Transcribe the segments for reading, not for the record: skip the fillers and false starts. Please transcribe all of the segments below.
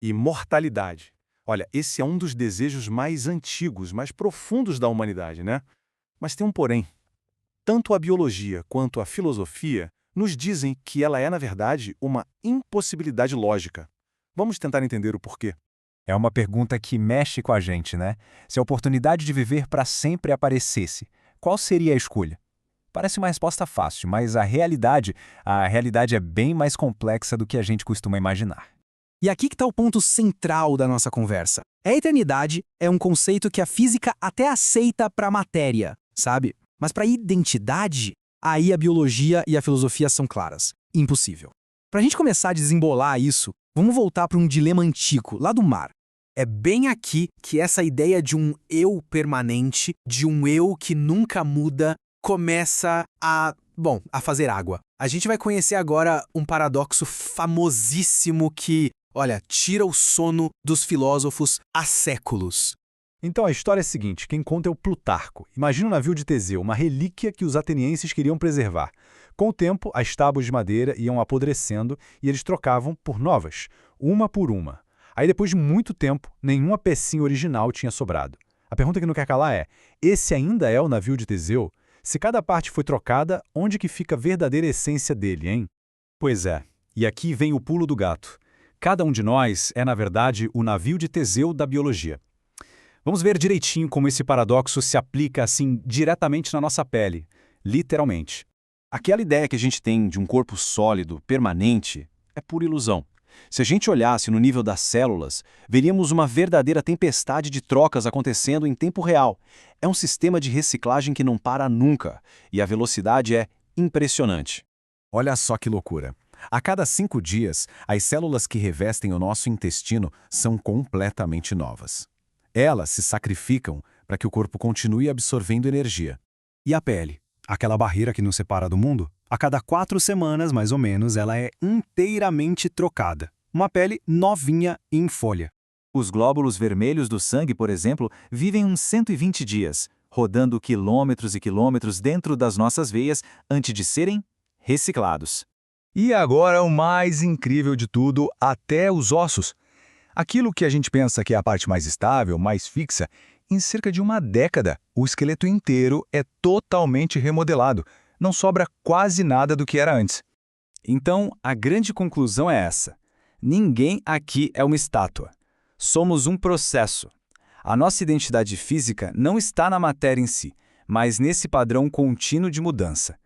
Imortalidade. Olha, esse é um dos desejos mais antigos, mais profundos da humanidade, né? Mas tem um porém. Tanto a biologia quanto a filosofia nos dizem que ela é, na verdade, uma impossibilidade lógica. Vamos tentar entender o porquê. É uma pergunta que mexe com a gente, né? Se a oportunidade de viver para sempre aparecesse, qual seria a escolha? Parece uma resposta fácil, mas a realidade é bem mais complexa do que a gente costuma imaginar. E aqui que está o ponto central da nossa conversa. A eternidade é um conceito que a física até aceita para a matéria, sabe? Mas para a identidade, aí a biologia e a filosofia são claras. Impossível. Para a gente começar a desembolar isso, vamos voltar para um dilema antigo, lá do mar. É bem aqui que essa ideia de um eu permanente, de um eu que nunca muda, começa a fazer água. A gente vai conhecer agora um paradoxo famosíssimo que, olha, tira o sono dos filósofos há séculos. Então a história é a seguinte, quem conta é o Plutarco. Imagina o navio de Teseu, uma relíquia que os atenienses queriam preservar. Com o tempo, as tábuas de madeira iam apodrecendo e eles trocavam por novas, uma por uma. Aí depois de muito tempo, nenhuma pecinha original tinha sobrado. A pergunta que não quer calar é, esse ainda é o navio de Teseu? Se cada parte foi trocada, onde que fica a verdadeira essência dele, hein? Pois é, e aqui vem o pulo do gato. Cada um de nós é, na verdade, o navio de Teseu da biologia. Vamos ver direitinho como esse paradoxo se aplica assim diretamente na nossa pele, literalmente. Aquela ideia que a gente tem de um corpo sólido, permanente, é pura ilusão. Se a gente olhasse no nível das células, veríamos uma verdadeira tempestade de trocas acontecendo em tempo real. É um sistema de reciclagem que não para nunca, e a velocidade é impressionante. Olha só que loucura. A cada 5 dias, as células que revestem o nosso intestino são completamente novas. Elas se sacrificam para que o corpo continue absorvendo energia. E a pele? Aquela barreira que nos separa do mundo? A cada 4 semanas, mais ou menos, ela é inteiramente trocada. Uma pele novinha e em folha. Os glóbulos vermelhos do sangue, por exemplo, vivem uns 120 dias, rodando quilômetros e quilômetros dentro das nossas veias antes de serem reciclados. E agora o mais incrível de tudo, até os ossos. Aquilo que a gente pensa que é a parte mais estável, mais fixa, em cerca de uma década, o esqueleto inteiro é totalmente remodelado. Não sobra quase nada do que era antes. Então, a grande conclusão é essa. Ninguém aqui é uma estátua. Somos um processo. A nossa identidade física não está na matéria em si, mas nesse padrão contínuo de mudança.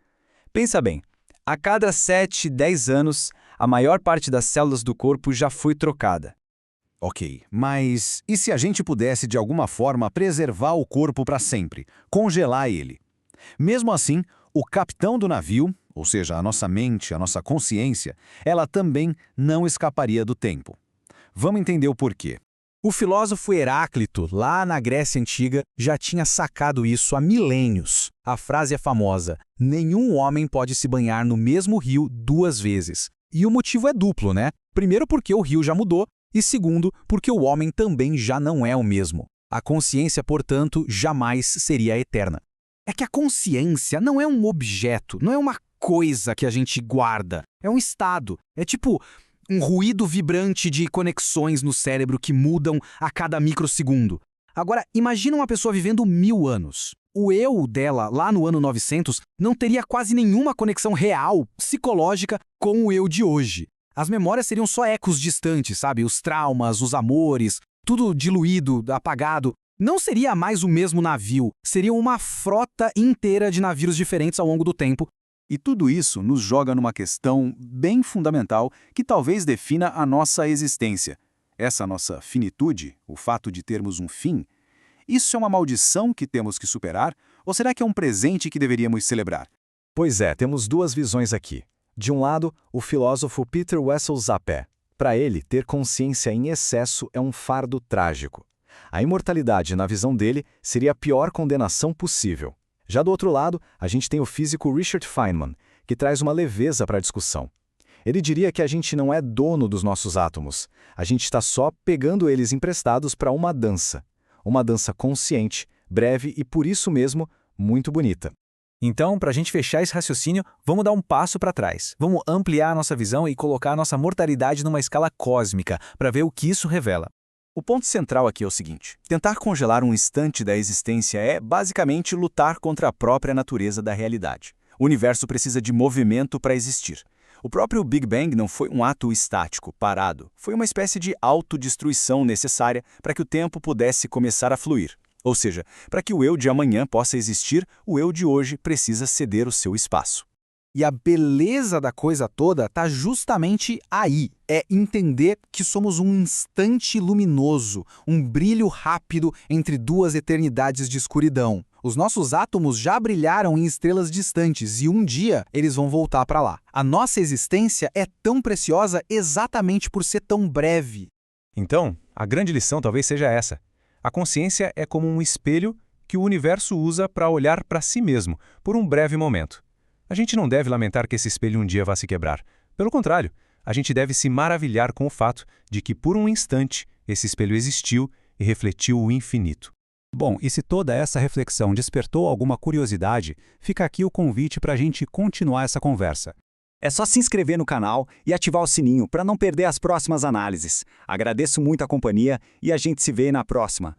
Pensa bem, a cada 7, 10 anos, a maior parte das células do corpo já foi trocada. Ok, mas e se a gente pudesse de alguma forma preservar o corpo para sempre, congelar ele? Mesmo assim, o capitão do navio, ou seja, a nossa mente, a nossa consciência, ela também não escaparia do tempo. Vamos entender o porquê. O filósofo Heráclito, lá na Grécia Antiga, já tinha sacado isso há milênios. A frase é famosa: nenhum homem pode se banhar no mesmo rio 2 vezes. E o motivo é duplo, né? Primeiro porque o rio já mudou, e segundo porque o homem também já não é o mesmo. A consciência, portanto, jamais seria eterna. É que a consciência não é um objeto, não é uma coisa que a gente guarda. É um estado. É tipo um ruído vibrante de conexões no cérebro que mudam a cada microsegundo. Agora, imagina uma pessoa vivendo 1000 anos. O eu dela, lá no ano 900, não teria quase nenhuma conexão real, psicológica, com o eu de hoje. As memórias seriam só ecos distantes, sabe? Os traumas, os amores, tudo diluído, apagado. Não seria mais o mesmo navio, seria uma frota inteira de navios diferentes ao longo do tempo. E tudo isso nos joga numa questão bem fundamental que talvez defina a nossa existência. Essa nossa finitude, o fato de termos um fim, isso é uma maldição que temos que superar ou será que é um presente que deveríamos celebrar? Pois é, temos 2 visões aqui. De um lado, o filósofo Peter Wessel Zappé. Para ele, ter consciência em excesso é um fardo trágico. A imortalidade, na visão dele, seria a pior condenação possível. Já do outro lado, a gente tem o físico Richard Feynman, que traz uma leveza para a discussão. Ele diria que a gente não é dono dos nossos átomos. A gente está só pegando eles emprestados para uma dança. Uma dança consciente, breve e, por isso mesmo, muito bonita. Então, para a gente fechar esse raciocínio, vamos dar um passo para trás. Vamos ampliar a nossa visão e colocar a nossa mortalidade numa escala cósmica, para ver o que isso revela. O ponto central aqui é o seguinte: tentar congelar um instante da existência é, basicamente, lutar contra a própria natureza da realidade. O universo precisa de movimento para existir. O próprio Big Bang não foi um ato estático, parado. Foi uma espécie de autodestruição necessária para que o tempo pudesse começar a fluir. Ou seja, para que o eu de amanhã possa existir, o eu de hoje precisa ceder o seu espaço. E a beleza da coisa toda está justamente aí. É entender que somos um instante luminoso, um brilho rápido entre duas eternidades de escuridão. Os nossos átomos já brilharam em estrelas distantes e um dia eles vão voltar para lá. A nossa existência é tão preciosa exatamente por ser tão breve. Então, a grande lição talvez seja essa. A consciência é como um espelho que o universo usa para olhar para si mesmo, por um breve momento. A gente não deve lamentar que esse espelho um dia vá se quebrar. Pelo contrário, a gente deve se maravilhar com o fato de que, por um instante, esse espelho existiu e refletiu o infinito. Bom, e se toda essa reflexão despertou alguma curiosidade, fica aqui o convite para a gente continuar essa conversa. É só se inscrever no canal e ativar o sininho para não perder as próximas análises. Agradeço muito a companhia e a gente se vê na próxima.